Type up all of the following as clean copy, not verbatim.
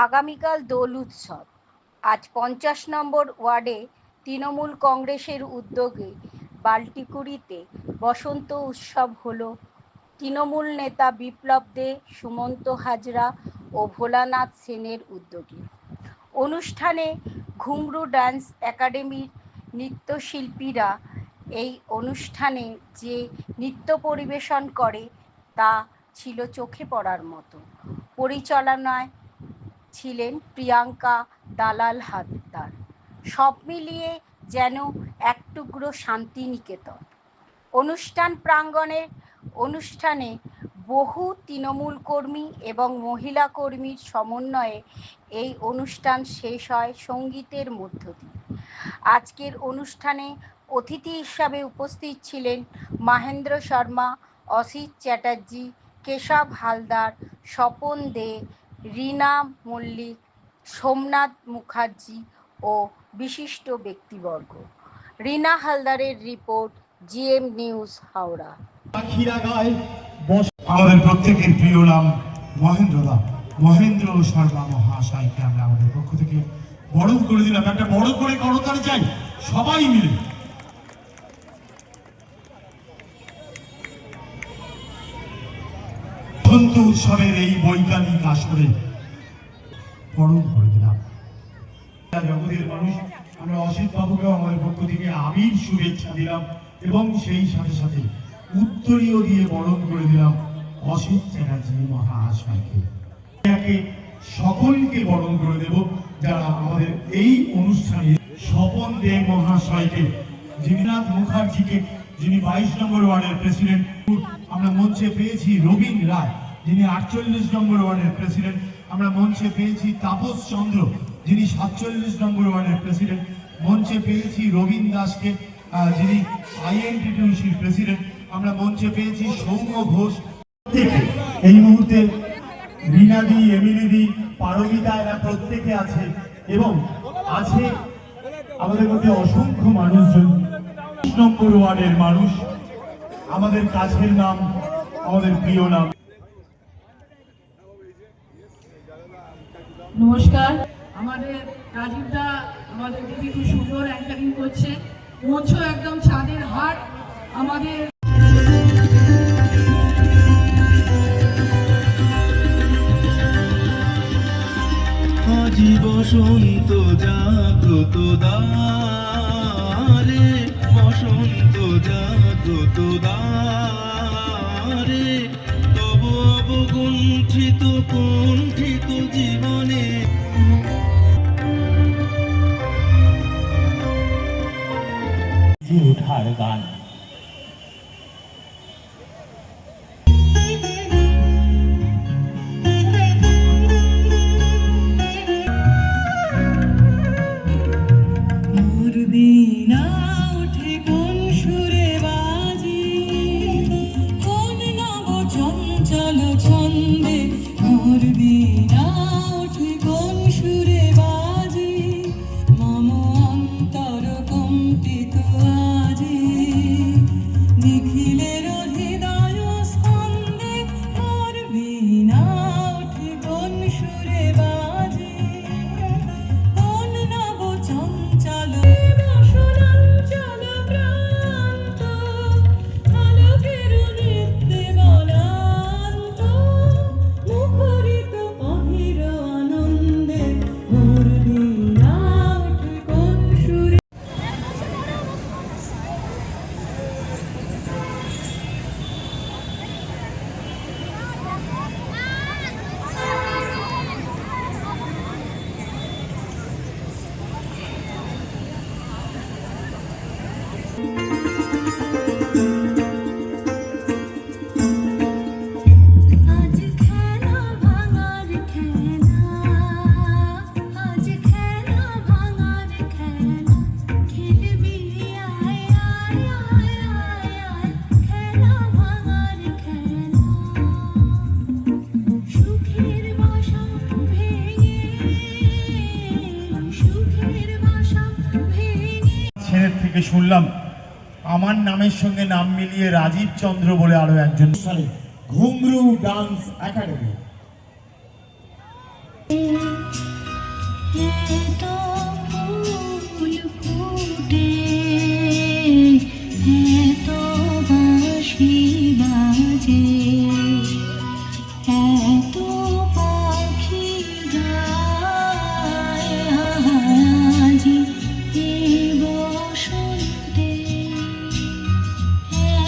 আগামীকাল দোল উৎসব। আজ 50 নম্বর ওয়ার্ডে তৃণমূল কংগ্রেসের উদ্যোগে বাল্টিকুড়িতে বসন্ত উৎসব হলো। তৃণমূল নেতা বিপ্লব দে, সুমন্ত হাজরা ও ভোলানাথ সেনের উদ্যোগে অনুষ্ঠানে ঘুঙরু ডান্স একাডেমির নৃত্যশিল্পীরা এই অনুষ্ঠানে যে নৃত্য পরিবেশন করে তা ছিল চোখে পড়ার মতো। পরিচালনায় ছিলেন প্রিয়াঙ্কা দালাল হালদার। সব মিলিয়ে যেন এক টুকরো শান্তিনিকেতন। অনুষ্ঠান প্রাঙ্গণে অনুষ্ঠানে বহু তৃণমূল কর্মী এবং মহিলা কর্মীর সমন্বয়ে এই অনুষ্ঠান শেষ হয় সঙ্গীতের মধ্য দিয়ে। আজকের অনুষ্ঠানে অতিথি হিসাবে উপস্থিত ছিলেন মহেন্দ্র শর্মা, অসিত চ্যাটার্জি, কেশব হালদার, স্বপন দে, রীনা মল্লিক, সোমনাথ মুখার্জি ও বিশিষ্ট ব্যক্তিবর্গ। রীনা হালদারের রিপোর্ট, জিএম নিউজ, হাওড়া। আমাদের প্রত্যেকের প্রিয় নাম মহেন্দ্র শর্মা মহাশয়কে আমরা আমাদের পক্ষ থেকে বরণ করে দিলাম। একটা বড় করে করতালি চাই সবাই মিলে। বসন্ত উৎসবের এই বৈজ্ঞানিক আসরে বরণ করে দিলাম জগতের মানুষ। আমরা অসিত বাবুকে আমাদের পক্ষ থেকে আবির শুভেচ্ছা দিলাম এবং সেই সাথে সাথে উত্তরীয় দিয়ে বরণ করে দিলাম অসিত চ্যাটার্জি মহাশয়কে। সকলকে বরণ করে দেব যারা আমাদের এই অনুষ্ঠানে। স্বপন দে মহাশয়কে, জিনাথ মুখার্জিকে যিনি 22 নম্বর ওয়ার্ডের প্রেসিডেন্ট, আমরা মঞ্চে পেয়েছি রবীন রায় যিনি 48 নম্বর ওয়ার্ডের প্রেসিডেন্ট, আমরা মঞ্চে পেয়েছি তাপস চন্দ্র যিনি 47 নম্বর ওয়ার্ডের প্রেসিডেন্ট, মঞ্চে পেয়েছি রবীন দাসকে যিনি আইএনটিটিউসির প্রেসিডেন্ট, আমরা মঞ্চে পেয়েছি সৌম্য ঘোষ। এই মুহূর্তে রিনাদি, এমিলিদি, পারমিতা এরা প্রত্যেকে আছে এবং আছে আমাদের মধ্যে অসংখ্য মানুষজন। 20 নম্বর ওয়ার্ডের মানুষ, আমাদের কাছের নাম, আমাদের প্রিয় নাম। নমস্কার। আমাদের রাজীবদা, আমাদের দিদি খুব সুন্দর অ্যাঙ্কারিং করছে। মঞ্চ একদম ছাদের হাট। আমাদের আজি বসন্ত জাগ্রত দ্বারে, বসন্ত জাগ্রত দ্বারে, তব অবগুণ্ঠিত কুণ্ঠিত জীবনে ওঠার গান। থেকে শুনলাম আমার নামের সঙ্গে নাম মিলিয়ে রাজীব চন্দ্র বলে আরো একজন। ঘুঙরু ডান্স একাডেমি এত ফুল ফুটে, এত বাঁশি বাজে, এত পাখি গায় আজি এ বসন্তে,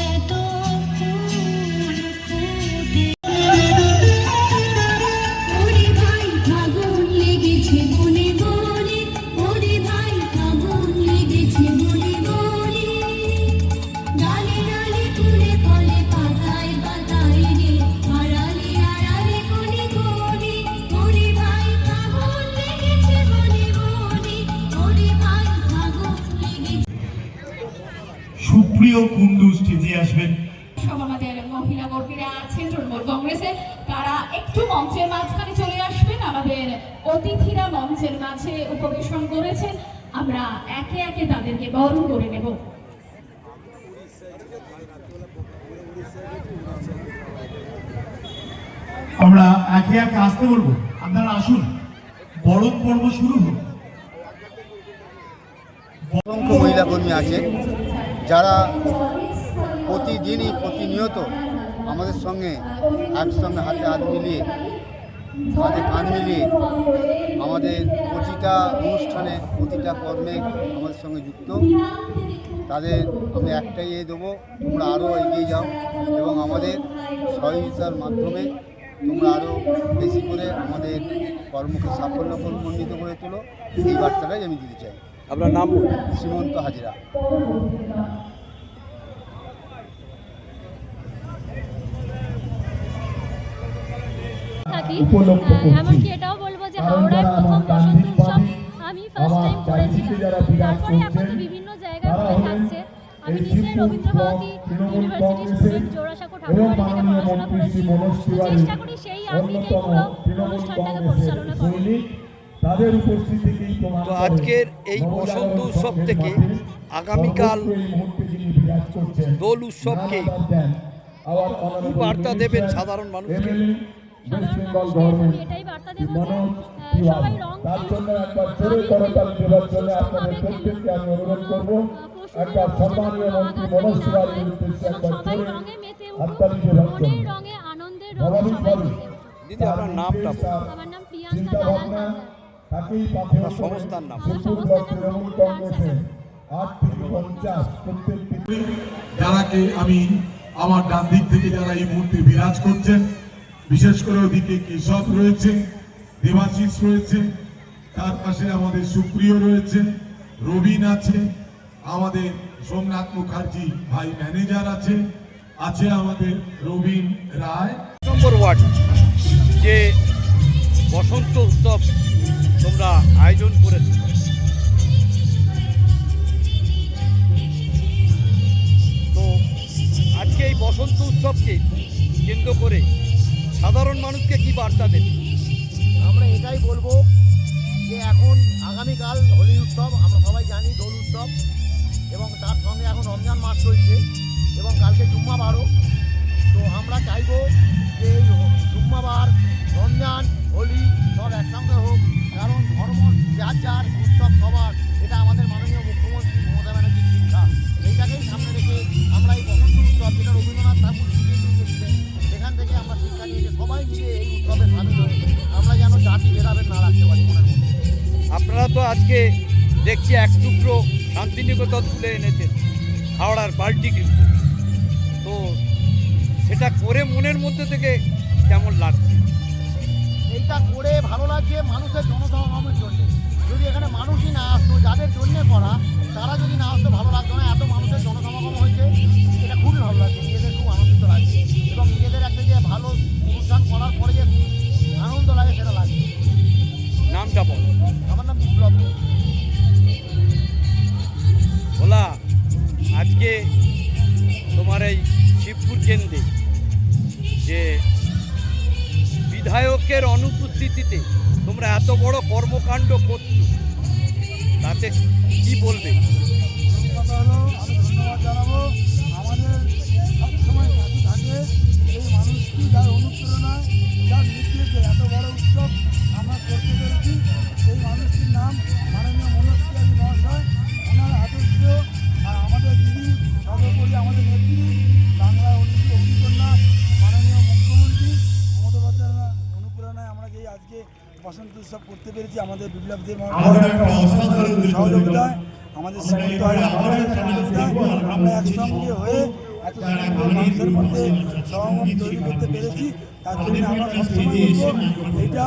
এত ফুল ফুটে। ওরে ভাই ফাগুন লেগেছে বনে বনে, ওরে ভাই ফাগুন লেগেছে বনে বনে, ডালে ডালে তুলে ফলে পাতায় পাতায় রে, আড়ালে আড়ালে কোণে কোণে, ওরে ভাই ফাগুন লেগেছে বনে বনে, ওরে ভাই ফাগুন লেগেছে। সুপ্রিয় কুন্ডু স্টেজে আসবেন। সব আমাদের মহিলা কর্মীরা আছেন তৃণমূল কংগ্রেসে, তারা একটু মঞ্চের মাঝখানে চলে আসবেন। আমাদের অতিথিরা মঞ্চের মাঝে উপবেশন করেছেন, আমরা একে একে তাদেরকে বরণ করে নেব। আমরা একে একে আসতে বলবো, আপনারা আসুন, বরণ পর্ব শুরু হোক। অসংখ্য মহিলা কর্মী আছে যারা প্রতিদিনই প্রতিনিয়ত আমাদের সঙ্গে একসঙ্গে হাতে হাত মিলিয়ে কাঁধে কাঁধ মিলিয়ে আমাদের প্রতিটা অনুষ্ঠানে প্রতিটা কর্মে আমাদের সঙ্গে যুক্ত। তাদের আমি একটাই দেবো, তোমরা আরও এগিয়ে যাও এবং আমাদের সহযোগিতার মাধ্যমে তোমরা আরও বেশি করে আমাদের কর্মকে সাফল্যমণ্ডিত করে তোলো, এই বার্তাটাই আমি দিতে চাই। আপনার নাম? সীমন্ত হাজরা। থাকি। এমনকি এটাও বলবো যে হাওড়ার প্রথম বসন্ত উৎসব আমি ফার্স্ট টাইম করেছিলাম, তারপরে এখন তো বিভিন্ন জায়গায় হয়ে থাকছে। আমি নিজে রবীন্দ্রভারতী ইউনিভার্সিটি স্টুডেন্ট, জোড়াসাঁকো ঠাকুরবাড়ি থেকে পড়াশোনা করেছি। চেষ্টা করি সেই আঙ্গিকে পুরো অনুষ্ঠানটাকে পরিচালনা করি। তো আজকের এই বসন্ত উৎসব থেকে আগামীকাল দোল উৎসবকে কি বার্তা দেবেন সাধারণ মানুষকে? সাধারণ মানুষকে আমি এটাই বার্তা দেবো যে সবাই রং সবাই রঙে মেতে উঠুন, মনের রঙে আনন্দের রঙে সবাই মেতে উঠুন। দিদি আপনার নামটা বলুন। আমার নাম প্রিয়াঙ্কা দালাল হালদার। আপনার সংস্থার নাম? আমার সংস্থার নাম তৃণমূল ডান্স একাডেমি। যারাকে আমি আমার ডান দিক থেকে যারা এই মুহূর্তে বিরাজ করছেন, বিশেষ করে ওদিকে কেশব রয়েছে, দেবাশিস রয়েছে, তার পাশে আমাদের সুপ্রিয় রয়েছে, রবিন আছে, আমাদের সোমনাথ মুখার্জি ভাই ম্যানেজার আছে, আছে আমাদের রবিন রায়। নম্বর ওয়ার্ড যে বসন্ত উৎসব তোমরা আয়োজন করেছ, তো আজকে এই বসন্ত উৎসবকে কেন্দ্র করে সাধারণ মানুষকে কি বার্তা দেবে? আমরা এটাই বলবো যে এখন আগামীকাল হোলি উৎসব, আমরা সবাই জানি দোল উৎসব, এবং তার সঙ্গে এখন রমজান মাস চলছে এবং কালকে জুম্মাবারও। তো আমরা চাইবো যে এই জুম্মাবার, রমজান, হোলি সব একসঙ্গে হোক, কারণ ধর্ম যার যার, উৎসব সবার, এটা আমাদের মাননীয় মুখ্যমন্ত্রী মমতা ব্যানার্জির শিক্ষা। এইটাকেই সামনে রেখে আমরা এই বসন্ত উৎসব, যেটা রবীন্দ্রনাথ ঠাকুর শিখিয়ে দিয়ে গেছিলেন, সেখান থেকে আমরা শিক্ষা নিয়ে সবাই মিলে এই উৎসবে সামিল হই, আমরা যেন জাতি ভেদাভেদ না রাখতে পারি মনের মধ্যে। আপনারা তো আজকে দেখছি এক টুকরো শান্তিনিকেতন তুলে এনেছেন হাওড়ার বাল্টি, কিন্তু তো সেটা করে মনের মধ্যে থেকে কেমন লাগছে? এইটা করে ভালো লাগছে মানুষের জনসমাগমের জন্য। যদি এখানে মানুষই না আসতো, যাদের জন্য করা, তারা যদি না আসতো ভালো লাগতো না। এত মানুষের জনসমাগম হয়েছে, এটা খুবই ভালো লাগছে, নিজেদের খুব আনন্দিত লাগছে, এবং নিজেদের একটা যে ভালো অনুষ্ঠান করার পরে যে আনন্দ লাগে সেটা লাগছে। নামটা বল। আমার নাম বিপ্লব। বলা, আজকে তোমার এই শিবপুর কেন্দ্রে যে বিধায়কের অনুপস্থিতিতে তোমরা এত বড় কর্মকাণ্ড করছো, তাতে কি বলবে? কথা হলো, আমি ধন্যবাদ জানাবো আমাদের সবসময় সাথে থাকে এই মানুষটি, যার অনুপ্রেরণায়, যার নির্দেশে এত বড় উৎসব আমরা বসন্ত উৎসব করতে পেরেছি আমাদের বিপ্লবদের আমরা একটা অসাধারণ সহযোগিতায়, আমাদের শ্রীমন্ত সহযোগিতায় আমরা একসঙ্গে হয়ে এত সুন্দর মানুষের মধ্যে সমাগম তৈরি করতে পেরেছি। তার জন্য আমরা সবসময় বলবো এইটা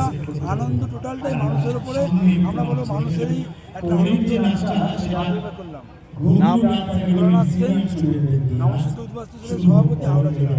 আনন্দ টোটালটাই মানুষের উপরে, আমরা বলবো মানুষেরই একটা আনন্দ করলাম। নাম নমস্কার উদ্বাস্তু সভাপতি হাওড়া জেলা।